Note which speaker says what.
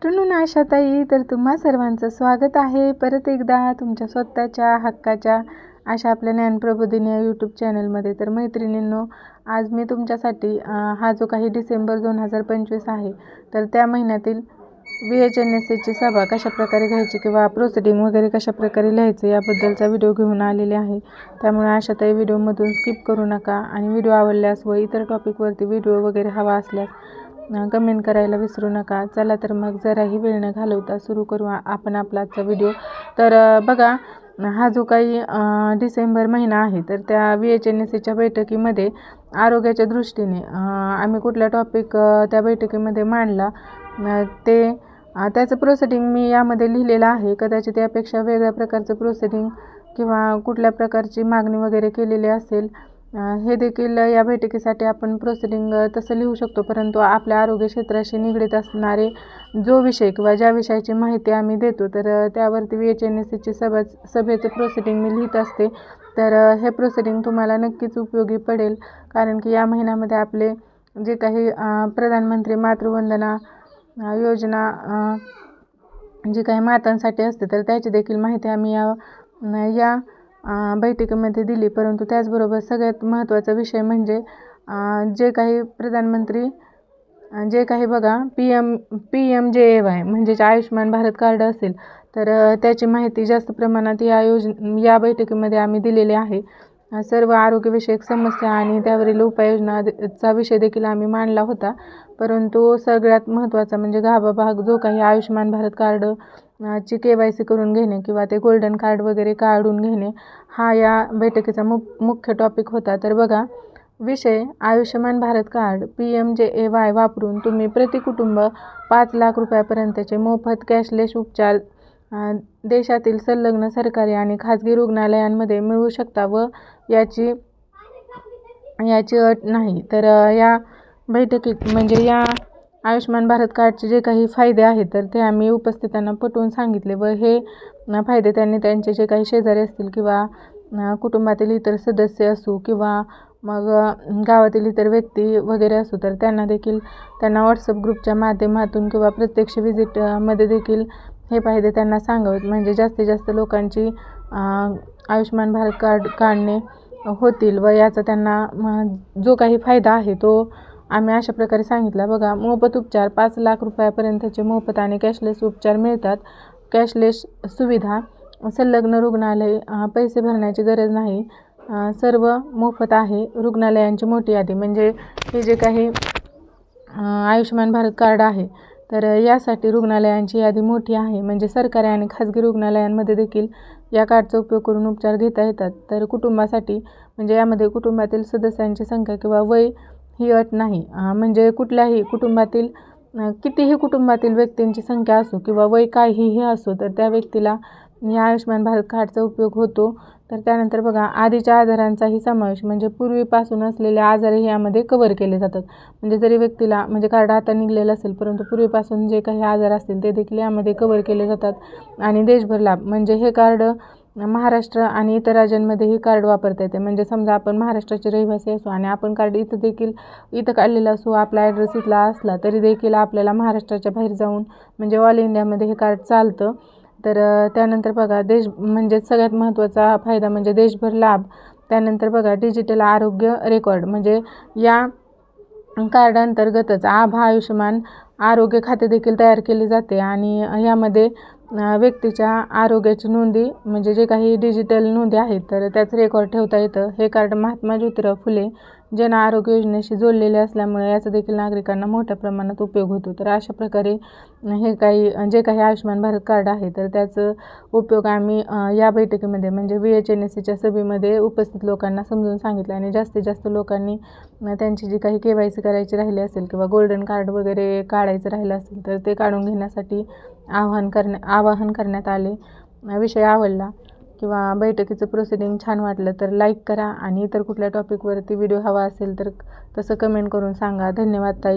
Speaker 1: Afternoon आशाताई. तर तुम्हा सर्वांचं स्वागत आहे परत एकदा तुमच्या स्वतःच्या हक्काच्या आशा आपल्या ज्ञानप्रबोधिनी यूट्यूब चॅनलमध्ये. तर मैत्रिणींनो, आज मी तुमच्यासाठी हा जो काही डिसेंबर 2025 आहे तर त्या महिन्यातील VHNSCची सभा कशाप्रकारे घ्यायची किंवा प्रोसिडिंग वगैरे कशाप्रकारे लिहायचं याबद्दलचा व्हिडिओ घेऊन आलेले आहे. त्यामुळे आशाताई व्हिडिओमधून स्किप करू नका आणि व्हिडिओ आवडल्यास व इतर टॉपिकवरती व्हिडिओ वगैरे हवा असल्यास कमेंट करायला विसरू नका. चला तर मग जराही वेळ न घालवता सुरू करू आपण आपला आजचा व्हिडिओ. तर बघा, हा जो काही डिसेंबर महिना आहे तर त्या VHNSCच्या बैठकीमध्ये आरोग्याच्या दृष्टीने आम्ही कुठला टॉपिक त्या बैठकीमध्ये मांडला त्याचं प्रोसिडिंग मी यामध्ये लिहिलेलं आहे. कदाचित यापेक्षा वेगळ्या प्रकारचं प्रोसिडिंग किंवा कुठल्या प्रकारची मागणी वगैरे केलेली असेल हे देखील या बैठकीसाठी आपण प्रोसिडिंग तसं लिहू शकतो. परंतु आपल्या आरोग्य क्षेत्राशी निगडीत असणारे जो विषय किंवा ज्या विषयाची माहिती आम्ही देतो तर त्यावरती VHNSCची सभेचं प्रोसिडिंग मी लिहित असते. तर हे प्रोसिडिंग तुम्हाला नक्कीच उपयोगी पडेल, कारण की या महिन्यामध्ये आपले जे काही प्रधानमंत्री मातृवंदना योजना जी काही मातांसाठी असते तर त्याची देखील माहिती आम्ही या बैठकीमध्ये दिली. परंतु त्याचबरोबर सगळ्यात महत्त्वाचा विषय म्हणजे जे काही प्रधानमंत्री जे काही बघा PMJAY म्हणजेच आयुष्यमान भारत कार्ड असेल तर त्याची माहिती जास्त प्रमाणात या बैठकीमध्ये आम्ही दिलेली आहे. सर्व आरोग्यविषयक समस्या आणि त्यावरील उपाययोजनाचा विषय देखील आम्ही मांडला होता. परंतु सगळ्यात महत्त्वाचा म्हणजे गाभा भाग जो काही आयुष्यमान भारत कार्ड ची KYC करून घेणे किंवा ते गोल्डन कार्ड वगैरे काढून घेणे हा या बैठकीचा मुख्य टॉपिक होता. तर बघा, विषय आयुष्यमान भारत कार्ड PMJAY वापरून तुम्ही प्रति कुटुंब 5 लाख रुपयापर्यंतचे मोफत कॅशलेस उपचार देशातील संलग्न सरकारी आणि खाजगी रुग्णालयांमध्ये मिळवू शकता व याची अट नाही. तर या बैठकीत म्हणजे या आयुष्यमान भारत कार्डचे जे काही फायदे आहेत तर ते आम्ही उपस्थितांना पटवून सांगितले व हे फायदे त्यांनी त्यांचे जे काही शेजारी असतील किंवा कुटुंबातील इतर सदस्य असू किंवा मग गावातील इतर व्यक्ती वगैरे असू तर त्यांना व्हॉट्सअप ग्रुपच्या माध्यमातून किंवा प्रत्यक्ष विजिटमध्ये देखील हे फायदे त्यांना सांगावेत, म्हणजे जास्तीत जास्त लोकांची आयुष्यमान भारत कार्ड काढणे होतील व याचा त्यांना जो काही फायदा आहे तो आम्ही अशा प्रकारे सांगितला. बघा, मोफत उपचार 5 लाख रुपयापर्यंतचे मोफत आणि कॅशलेस उपचार मिळतात. कॅशलेस सुविधा, संलग्न रुग्णालय, पैसे भरण्याची गरज नाही, सर्व मोफत आहे. रुग्णालयांची मोठी यादी म्हणजे हे जे काही आयुष्यमान भारत कार्ड आहे तर यासाठी रुग्णालयांची यादी मोठी आहे, म्हणजे सरकारी आणि खाजगी रुग्णालयांमध्ये देखील या कार्डचा उपयोग करून उपचार घेता येतात. तर कुटुंबासाठी म्हणजे यामध्ये कुटुंबातील सदस्यांची संख्या किंवा वय ही अट नाही, म्हणजे कुठल्याही कुटुंबातील कितीही कुटुंबातील व्यक्तींची संख्या असो किंवा वय काहीही असो तर त्या व्यक्तीला या आयुष्यमान भारत कार्डचा उपयोग होतो. तर त्यानंतर बघा, आधीच्या आजारांचाही समावेश म्हणजे पूर्वीपासून असलेले आजारही यामध्ये कव्हर केले जातात. म्हणजे जरी व्यक्तीला म्हणजे कार्ड आता निघलेलं असेल परंतु पूर्वीपासून जे काही आजार असतील ते देखील यामध्ये कव्हर केले जातात. आणि देशभर लाभ म्हणजे हे कार्ड महाराष्ट्र आणि इतर राज्यांमध्येही कार्ड वापरता येते. म्हणजे समजा आपण महाराष्ट्राचे रहिवासी असू आणि आपण कार्ड इथं काढलेलं असू, आपला ॲड्रेस इथला असला तरी देखील आपल्याला महाराष्ट्राच्या बाहेर जाऊन म्हणजे ऑल इंडियामध्ये हे कार्ड चालतं. तर त्यानंतर बघा, म्हणजे सगळ्यात महत्त्वाचा फायदा म्हणजे देशभर लाभ. त्यानंतर बघा, डिजिटल आरोग्य रेकॉर्ड म्हणजे या कार्ड अंतर्गतच आयुष्यमान आरोग्य खाते देखील तयार केले जाते आणि यामध्ये व्यक्तीच्या आरोग्याची नोंदी म्हणजे जे काही डिजिटल नोंदी आहेत तर त्याचं रेकॉर्ड ठेवता येतं. हे कार्ड महात्मा ज्योतिराव फुले जन आरोग्य योजनेशी जोडलेले असल्यामुळे याचा देखील नागरिकांना मोठ्या प्रमाणात उपयोग होतो. तर अशा प्रकारे जे काही आयुष्यमान भारत कार्ड आहे तर त्याचं उपयोग आम्ही या बैठकीमध्ये म्हणजे VHNSCच्या सभेमध्ये उपस्थित लोकांना समजून सांगितलं आणि जास्तीत जास्त लोकांनी त्यांची जी काही KYC करायची राहिली असेल किंवा गोल्डन कार्ड वगैरे काढायचं राहिलं असेल तर ते काढून घेण्यासाठी आवाहन करण्यात आले. विषय आवडला किंवा बैठकीचं प्रोसिडिंग छान वाटलं तर लाईक करा आणि इतर कुठल्या टॉपिकवरती व्हिडिओ हवा असेल तर तसं कमेंट करून सांगा. धन्यवाद ताई.